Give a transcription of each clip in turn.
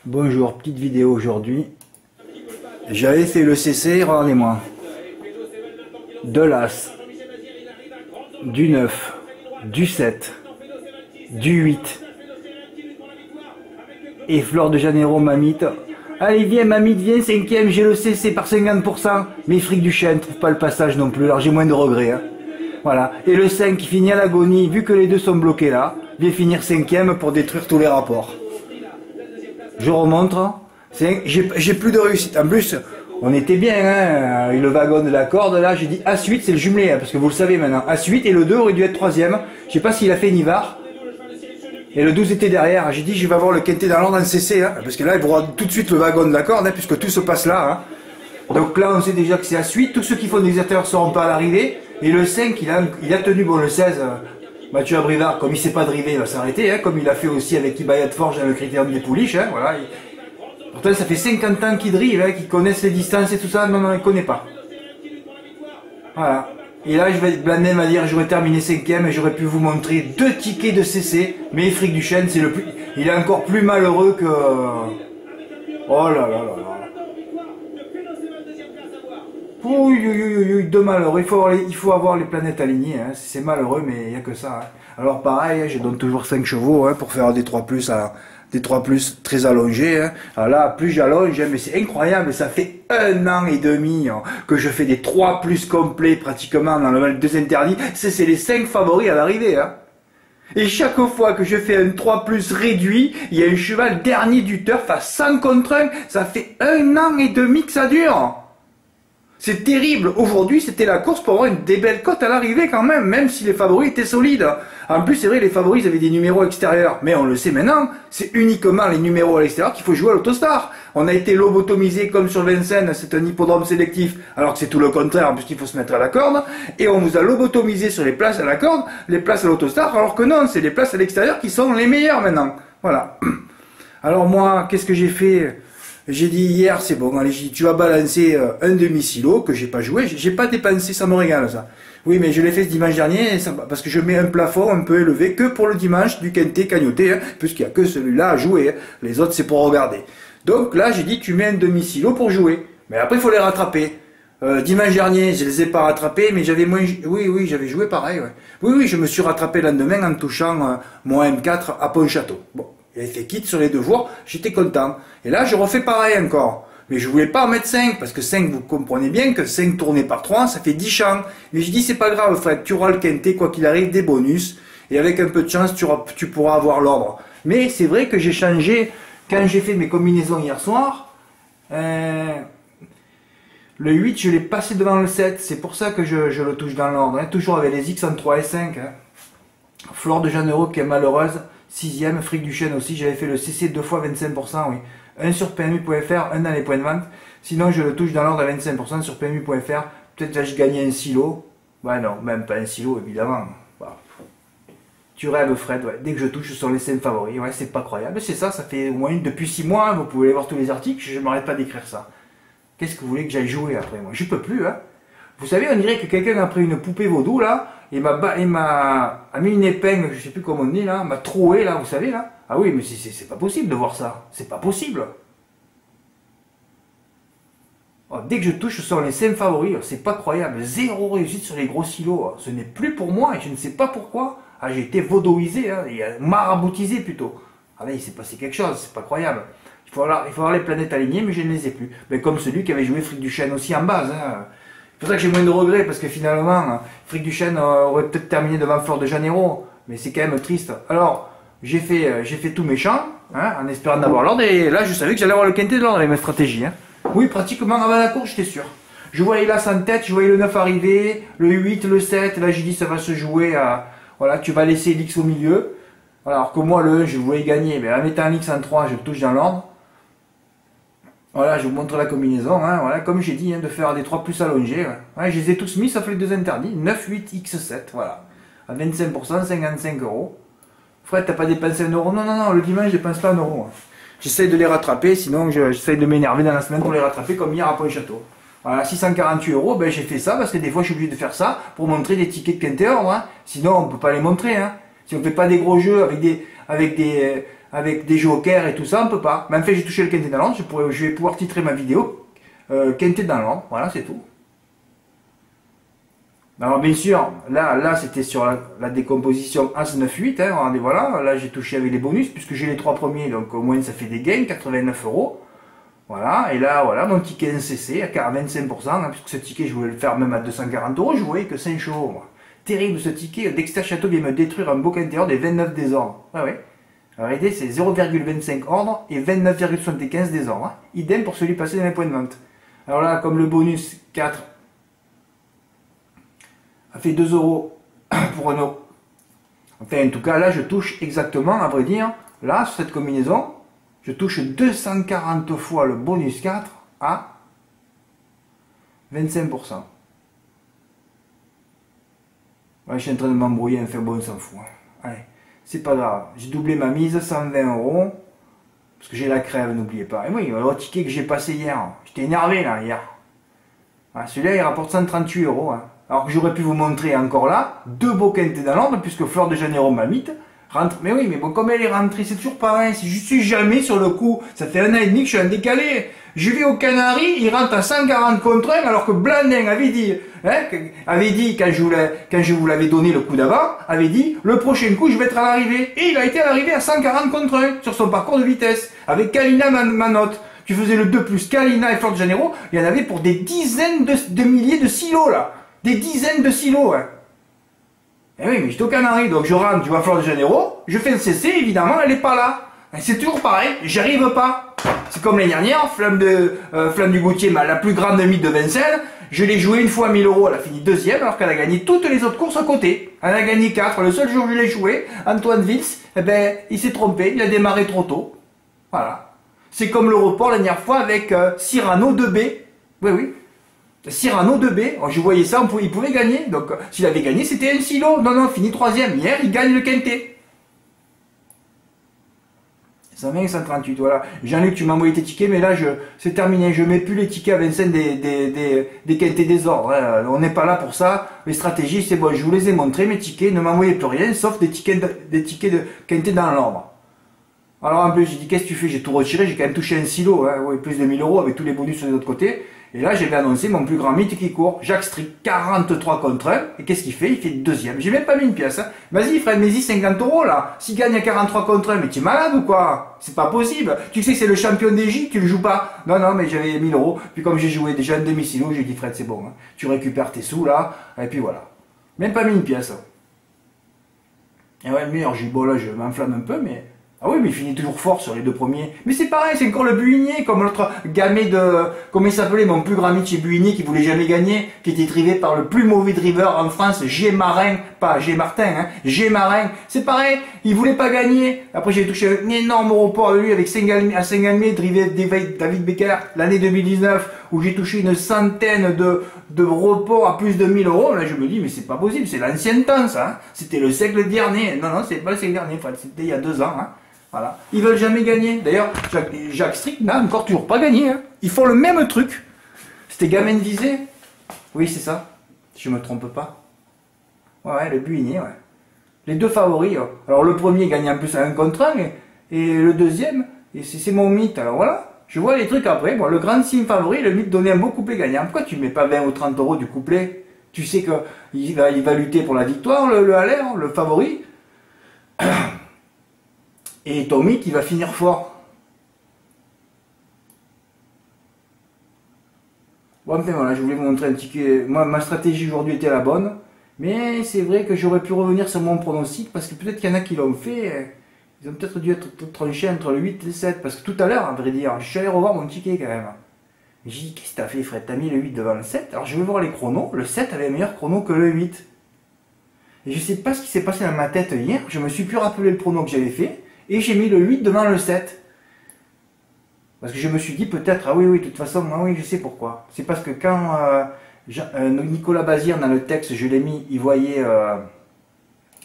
Bonjour, petite vidéo aujourd'hui. J'avais fait le CC, regardez-moi. De l'As, du 9, du 7, du 8. Et Fleur de Janeiro, Mamite. Allez, viens, Mamite, viens, 5ème, j'ai le CC par 50%. Mais Fric du Chêne, trouve pas le passage non plus, alors j'ai moins de regrets. Hein. Voilà. Et le 5 qui finit à l'agonie, vu que les deux sont bloqués là, vient finir 5ème pour détruire tous les rapports. Je remontre. J'ai plus de réussite. En plus, on était bien, hein, le wagon de la corde, là, j'ai dit As8, c'est le jumelé, hein, parce que vous le savez maintenant. As8 et le 2 aurait dû être 3ème. Je sais pas s'il a fait Nivard. Et le 12 était derrière. J'ai dit, je vais avoir le quintet dans l'ordre en CC, hein, parce que là, il voit tout de suite le wagon de la corde, hein, puisque tout se passe là. Hein. Donc là, on sait déjà que c'est As8. Tous ceux qui font des exerteurs ne seront pas à l'arrivée. Et le 5, il a tenu, bon, le 16, Mathieu Abrivard, comme il sait pas driver, il va s'arrêter, hein, comme il a fait aussi avec Ibayat Forge dans le critérium des pouliches, hein, voilà. Pourtant, ça fait 50 ans qu'il drive, hein, qu'il connaisse les distances et tout ça. Non, non, il connaît pas. Voilà. Et là, Blandin va dire, j'aurais terminé 5ème et j'aurais pu vous montrer 2 tickets de CC. Mais Fric du Chêne, c'est le plus, il est encore plus malheureux que, oh là là là là. Oui, de malheureux. Il faut avoir les planètes alignées, hein. C'est malheureux, mais il n'y a que ça. Hein. Alors pareil, je donne toujours 5 chevaux, hein, pour faire des 3+, des 3+ très allongés. Hein. Alors là, plus j'allonge, hein, mais c'est incroyable, ça fait 1 an et demi hein, que je fais des 3+ complets pratiquement dans le 2 interdits. C'est les 5 favoris à l'arrivée. Hein. Et chaque fois que je fais un 3+ réduit, il y a un cheval dernier du turf à 100 contre 1. Ça fait 1 an et demi que ça dure. C'est terrible. Aujourd'hui, c'était la course pour avoir des belles cotes à l'arrivée quand même si les favoris étaient solides. En plus, c'est vrai, les favoris avaient des numéros extérieurs. Mais on le sait maintenant, c'est uniquement les numéros à l'extérieur qu'il faut jouer à l'Autostar. On a été lobotomisé comme sur Vincennes, c'est un hippodrome sélectif, alors que c'est tout le contraire, puisqu'il faut se mettre à la corde. Et on nous a lobotomisé sur les places à la corde, les places à l'Autostar, alors que non, c'est les places à l'extérieur qui sont les meilleures maintenant. Voilà. Alors moi, qu'est-ce que j'ai fait ? J'ai dit hier, c'est bon, allez, tu vas balancer un demi-silo que j'ai pas joué, j'ai pas dépensé, ça me régale ça. Oui, mais je l'ai fait ce dimanche dernier, parce que je mets un plafond un peu élevé que pour le dimanche du quintet cagnoté, hein, puisqu'il n'y a que celui-là à jouer, hein. Les autres c'est pour regarder. Donc là, j'ai dit, tu mets un demi-silo pour jouer, mais après il faut les rattraper. Dimanche dernier, je les ai pas rattrapés, mais j'avais moins, oui, j'avais joué pareil, ouais. Oui, je me suis rattrapé le lendemain en touchant mon M4 à Pontchâteau. Bon. Il avait fait quitte sur les 2 jours, j'étais content. Et là, je refais pareil encore. Mais je voulais pas en mettre 5, parce que 5, vous comprenez bien que 5 tourné par 3, ça fait 10 champs. Mais je dis, c'est pas grave, Fred, tu auras le quintet, quoi qu'il arrive, des bonus. Et avec un peu de chance, tu pourras avoir l'ordre. Mais c'est vrai que j'ai changé, quand j'ai fait mes combinaisons hier soir, le 8, je l'ai passé devant le 7. C'est pour ça que je le touche dans l'ordre. Hein. Toujours avec les X en 3 et 5. Hein. Fleur de Janeiro qui est malheureuse. 6ème, Fric du Chêne aussi, j'avais fait le CC 2 fois 25%, oui. 1 sur PMU.fr, 1 dans les points de vente. Sinon, je le touche dans l'ordre à 25% sur PMU.fr. Peut-être que je gagnais un silo. Ouais, non, même pas un silo, évidemment. Bah. Tu rêves, Fred, ouais. Dès que je touche sur les 5 favoris, ouais, c'est pas croyable. C'est ça, ça fait au moins depuis 6 mois, hein. Vous pouvez aller voir tous les articles, je ne m'arrête pas d'écrire ça. Qu'est-ce que vous voulez que j'aille jouer après, moi? Je peux plus, hein. Vous savez, on dirait que quelqu'un a pris une poupée vaudou, là, et m'a mis une épingle, je sais plus comment on dit, là, m'a troué, là, vous savez, là. Ah oui, mais c'est pas possible de voir ça. C'est pas possible. Oh, dès que je touche sur les 5 favoris, c'est pas croyable. 0 réussite sur les gros silos. Ce n'est plus pour moi, et je ne sais pas pourquoi. Ah, j'ai été vaudoisé, hein, et maraboutisé, plutôt. Ah là, il s'est passé quelque chose, c'est pas croyable. Il faut avoir les planètes alignées, mais je ne les ai plus. Mais comme celui qui avait joué Fric du Chêne aussi en base, hein. C'est pour ça que j'ai moins de regrets, parce que finalement, Fric du Chêne aurait peut-être terminé devant Fleur de Janeiro, mais c'est quand même triste. Alors, j'ai fait tous mes champs, hein, en espérant d'avoir l'ordre, et là, je savais que j'allais avoir le quintet de l'ordre avec ma stratégie. Hein. Oui, pratiquement avant la course, j'étais sûr. Je voyais l'As en tête, je voyais le 9 arriver, le 8, le 7, là j'ai dit ça va se jouer à... Voilà, tu vas laisser l'X au milieu. Alors que moi, le 1, je voulais gagner, mais en mettant l'X en 3, je touche dans l'ordre. Voilà, je vous montre la combinaison, hein, voilà, comme j'ai dit, hein, de faire des 3+ allongés. Ouais. Ouais, je les ai tous mis, sauf les 2 interdits. 9, 8, X7, voilà. À 25%, 55 €. Fred, t'as pas dépensé 1 €? Non, le dimanche, je dépense pas 1 €. Hein. J'essaye de les rattraper, sinon j'essaye de m'énerver dans la semaine pour les rattraper, comme hier à Pontchâteau. Voilà, 648 €, ben j'ai fait ça, parce que des fois, je suis obligé de faire ça pour montrer des tickets de quintet ordre, hein. Sinon, on peut pas les montrer, hein. Si on fait pas des gros jeux avec avec des jokers et tout ça, on peut pas. Mais en fait, j'ai touché le quintet dans l'ordre, je vais pouvoir titrer ma vidéo quintet dans l'ordre, voilà, c'est tout. Alors bien sûr, là c'était sur la décomposition As 9-8, hein, regardez, voilà, là j'ai touché avec les bonus, puisque j'ai les 3 premiers, donc au moins ça fait des gains, 89 €. Voilà, et là, voilà, mon ticket NCC à 25%, hein, puisque ce ticket, je voulais le faire même à 240 €, je voyais que 5 chevaux, moi. Terrible ce ticket, Dexter Château vient me détruire un beau quintet des 29 désordres. Ouais, ouais. Alors, regardez, c'est 0,25 ordre et 29,75 désordres. Hein. Idem pour celui passé dans les points de vente. Alors là, comme le bonus 4 a fait 2 € pour un euro. Enfin, en tout cas, là, je touche exactement, à vrai dire, là, sur cette combinaison, je touche 240 fois le bonus 4 à 25%. Ouais, je suis en train de m'embrouiller, enfin bon, on s'en fout. Hein. Allez, c'est pas grave. J'ai doublé ma mise, 120 €. Parce que j'ai la crève, n'oubliez pas. Et oui, le ticket que j'ai passé hier. J'étais énervé là, hier. Ah, celui-là, il rapporte 138 €. Hein. Alors que j'aurais pu vous montrer encore là, 2 beaux quintés dans l'ordre, puisque Fleur de Janeiro Mamite rentre. Mais oui, mais bon, comme elle est rentrée, c'est toujours pareil. Si je suis jamais sur le coup, ça fait 1 an et demi que je suis en décalé. Je vais au Canaries, il rentre à 140 contre 1, alors que Blandin avait dit, quand je vous l'avais donné le coup d'avant, avait dit, le prochain coup, je vais être à l'arrivée. Et il a été à l'arrivée à 140 contre 1, sur son parcours de vitesse, avec Kalina Manotte. Tu faisais le 2 plus Kalina et Fleur de Janeiro, il y en avait pour des dizaines de milliers de silos, là. Des dizaines de silos, hein. Eh oui, mais j'étais au Canaries, donc je rentre, tu vois Fleur de Janeiro, je fais le CC, évidemment, elle est pas là. C'est toujours pareil, j'arrive pas. C'est comme l'année dernière, Flamme du Gautier, la plus grande mythe de Vincennes, je l'ai joué une fois à 1000 €, elle a fini deuxième, alors qu'elle a gagné toutes les autres courses à côté. Elle a gagné 4, le seul jour où je l'ai joué, Antoine Vils, eh ben, il s'est trompé, il a démarré trop tôt. Voilà. C'est comme le report la dernière fois avec Cyrano 2B. Oui, oui. Cyrano 2B, je voyais ça, il pouvait gagner. Donc, s'il avait gagné, c'était un silo. Non, non, fini troisième. Hier, il gagne le quintet. 120 138, voilà. Jean-Luc, tu m'as envoyé tes tickets, mais là, c'est terminé. Je mets plus les tickets à Vincennes des quintés des ordres. Hein. On n'est pas là pour ça. Les stratégies, c'est bon. Je vous les ai montrés, mes tickets. Ne m'envoyez plus rien, sauf des tickets de quintés dans l'ordre. Alors, en plus, j'ai dit, qu'est-ce que tu fais? J'ai tout retiré. J'ai quand même touché un silo. Hein. Ouais, plus de 1000 € avec tous les bonus sur les autres côtés. Et là, j'avais annoncé mon plus grand mythe qui court. Jacques Strick, 43 contre 1. Et qu'est-ce qu'il fait? Il fait deuxième. J'ai même pas mis une pièce. Hein. Vas-y, Fred, mets-y 50 € là. S'il gagne à 43 contre 1, mais tu es malade ou quoi? C'est pas possible. Tu sais que c'est le champion des J, tu le joues pas. Non, non, mais j'avais 1000 €. Puis comme j'ai joué déjà un demi-silo, j'ai dit, Fred, c'est bon. Hein. Tu récupères tes sous là. Et puis voilà. Même pas mis une pièce. Et ouais, le meilleur, j'ai dit, bon là, je m'enflamme un peu, mais... Ah oui, mais il finit toujours fort sur les 2 premiers. Mais c'est pareil, c'est encore le Buigné, comme l'autre gamet de... Comment il s'appelait, mon plus grand mythe chez Buigné, qui voulait jamais gagner, qui était drivé par le plus mauvais driver en France, G. Marin, pas G. Martin, hein, G. Marin. C'est pareil, il voulait pas gagner. Après, j'ai touché un énorme report à lui avec à Saint-Galmier, drivé David Becker, l'année 2019, où j'ai touché une centaine de reports à plus de 1000 €. Là, je me dis, mais c'est pas possible, c'est l'ancien temps, ça. Hein. C'était le siècle dernier. Non, non, c'est pas le siècle dernier, c'était il y a 2 ans, hein. Voilà. Ils veulent jamais gagner. D'ailleurs, Jacques Strick n'a encore toujours pas gagné. Hein. Ils font le même truc. C'était Gamin Visé. Oui, c'est ça. Si je me trompe pas. Ouais, le Buigné, ouais. Les 2 favoris. Alors, le premier gagne en plus à 1 contre 1. Et le deuxième, c'est mon mythe. Alors voilà. Je vois les trucs après. Bon, le grand signe favori, le mythe donnait un beau couplet gagnant. Pourquoi tu ne mets pas 20 ou 30 € du couplet? Tu sais qu'il va lutter pour la victoire, le Haller, le favori. Et Tommy qui va finir fort. Bon, enfin voilà, je voulais vous montrer un ticket. Moi, ma stratégie aujourd'hui était la bonne. Mais c'est vrai que j'aurais pu revenir sur mon pronostic parce que peut-être qu'il y en a qui l'ont fait. Ils ont peut-être dû être tranchés entre le 8 et le 7. Parce que tout à l'heure, à vrai dire, je suis allé revoir mon ticket quand même. J'ai dit, qu'est-ce que t'as fait, Fred? T'as mis le 8 devant le 7. Alors je vais voir les chronos. Le 7 avait un meilleur chrono que le 8. Et je sais pas ce qui s'est passé dans ma tête hier. Je me suis plus rappelé le prono que j'avais fait. Et j'ai mis le 8 devant le 7. Parce que je me suis dit peut-être, ah oui, oui, de toute façon, moi oui, je sais pourquoi. C'est parce que quand Nicolas Bazir, dans le texte, je l'ai mis, il voyait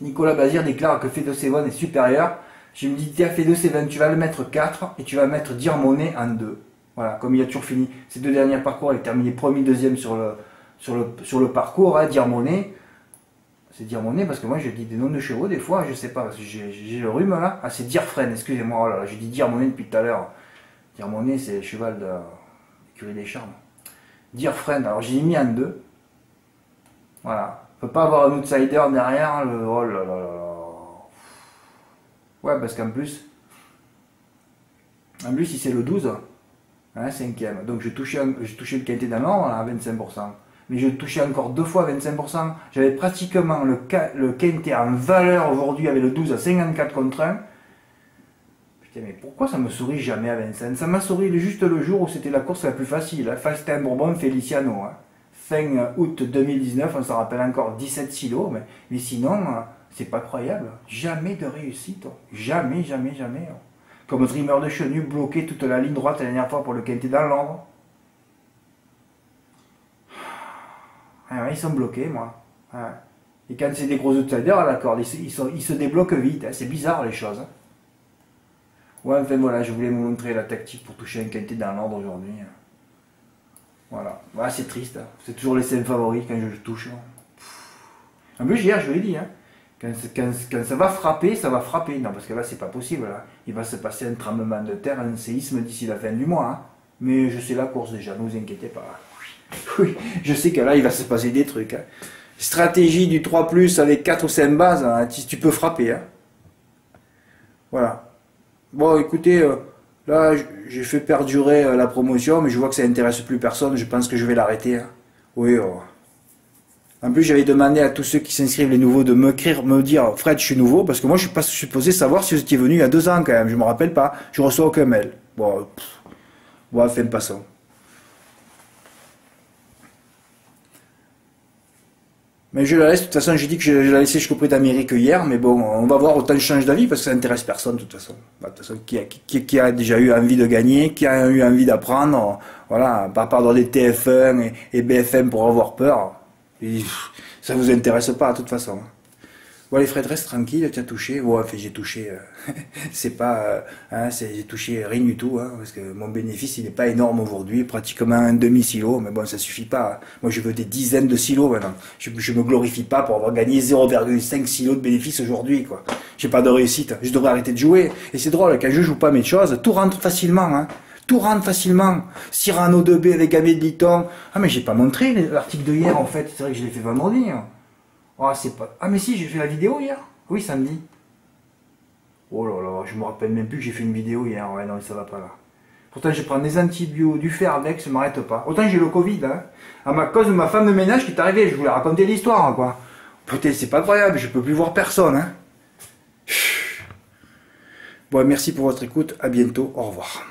Nicolas Bazir déclare que Fedo Seven est supérieur. Je me dis, tiens, Fedo Seven, tu vas le mettre 4 et tu vas mettre Dirmonnet en 2. Voilà, comme il a toujours fini ces 2 derniers parcours, il a terminé premier, deuxième sur le parcours, hein, Dirmonnet. C'est dire mon nez, parce que moi je dis des noms de chevaux des fois, je sais pas, parce que j'ai le rhume là. Ah, c'est Diarfren, excusez-moi, oh là là, j'ai dit dire mon nez depuis tout à l'heure. Dire mon nez, c'est le cheval de l'écurie des charmes. Diarfren, alors j'ai mis en 2. Voilà. On peut pas avoir un outsider derrière, oh là là là là. Ouais, parce qu'en plus, si c'est le 12, hein, 5e. Donc je touchais le quintet d'un an à 25%. Mais je touchais encore 2 fois 25%. J'avais pratiquement le quintet en valeur aujourd'hui avec le 12 à 54 contre 1. Putain, mais pourquoi ça me sourit jamais à Vincennes? Ça m'a souri juste le jour où c'était la course la plus facile. Hein. Falstein Bourbon Feliciano. Hein. Fin août 2019, on s'en rappelle encore, 17 kilos. Mais sinon, c'est pas croyable. Jamais de réussite. Jamais, jamais, jamais. Comme Dreamer de Chenu bloqué toute la ligne droite la dernière fois pour le quintet dans l'ombre. Ah ouais, ils sont bloqués, moi. Ouais. Et quand c'est des gros outsiders à la corde, ils se débloquent vite. Hein. C'est bizarre les choses. Hein. Ouais, enfin voilà, je voulais vous montrer la tactique pour toucher un quintet dans l'ordre aujourd'hui. Voilà. Ouais, c'est triste. Hein. C'est toujours les 5 favoris quand je touche. En plus, hier, je vous l'ai dit, hein, quand ça va frapper, ça va frapper. Non, parce que là, c'est pas possible. Là. Il va se passer un tremblement de terre, un séisme d'ici la fin du mois. Hein. Mais je sais la course déjà, ne vous inquiétez pas. Oui, je sais que là, il va se passer des trucs. Hein. Stratégie du 3+, avec 4 ou 5 bases, hein, tu peux frapper. Hein. Voilà. Bon, écoutez, là, j'ai fait perdurer la promotion, mais je vois que ça intéresse plus personne. Je pense que je vais l'arrêter. Hein. Oui. En plus, j'avais demandé à tous ceux qui s'inscrivent, les nouveaux, de me dire, Fred, je suis nouveau, parce que moi, je suis pas supposé savoir si vous étiez venu il y a 2 ans quand même. Je me rappelle pas. Je reçois aucun mail. Bon, enfin, passons. Mais je la laisse, de toute façon, j'ai dit que je la laissais jusqu'au Prix d'Amérique hier, mais bon, on va voir, autant je change d'avis, parce que ça n'intéresse personne, de toute façon. Bah, de toute façon, qui a déjà eu envie de gagner, qui a eu envie d'apprendre, voilà, pas perdre des TF1 et BFM pour avoir peur, et, ça vous intéresse pas, de toute façon. Bon, les Fred, reste tranquille, tu as touché. Ouais, enfin, j'ai touché, c'est pas, hein, j'ai touché rien du tout, hein, parce que mon bénéfice, il n'est pas énorme aujourd'hui, pratiquement un demi-silo, mais bon, ça suffit pas. Moi, je veux des dizaines de silos maintenant. Je me glorifie pas pour avoir gagné 0,5 silos de bénéfice aujourd'hui, quoi. J'ai pas de réussite. Je devrais arrêter de jouer. Et c'est drôle, quand je joue pas mes choses, tout rentre facilement, hein. Tout rentre facilement. Cyrano 2B avec Gamé de Liton. Ah, mais j'ai pas montré l'article de hier, en fait. C'est vrai que je l'ai fait vendredi, hein. Oh, c'est pas... Ah mais si, j'ai fait la vidéo hier. Oui, samedi. Oh là là, je me rappelle même plus que j'ai fait une vidéo hier. Ouais, non, ça va pas là. Pourtant, je prends des antibiotiques, du fer avec, ça m'arrête pas. Autant j'ai le Covid, hein. À cause de ma femme de ménage qui est arrivée, je voulais raconter l'histoire, hein, quoi. Putain, c'est pas croyable, je peux plus voir personne, hein. Bon, merci pour votre écoute, à bientôt, au revoir.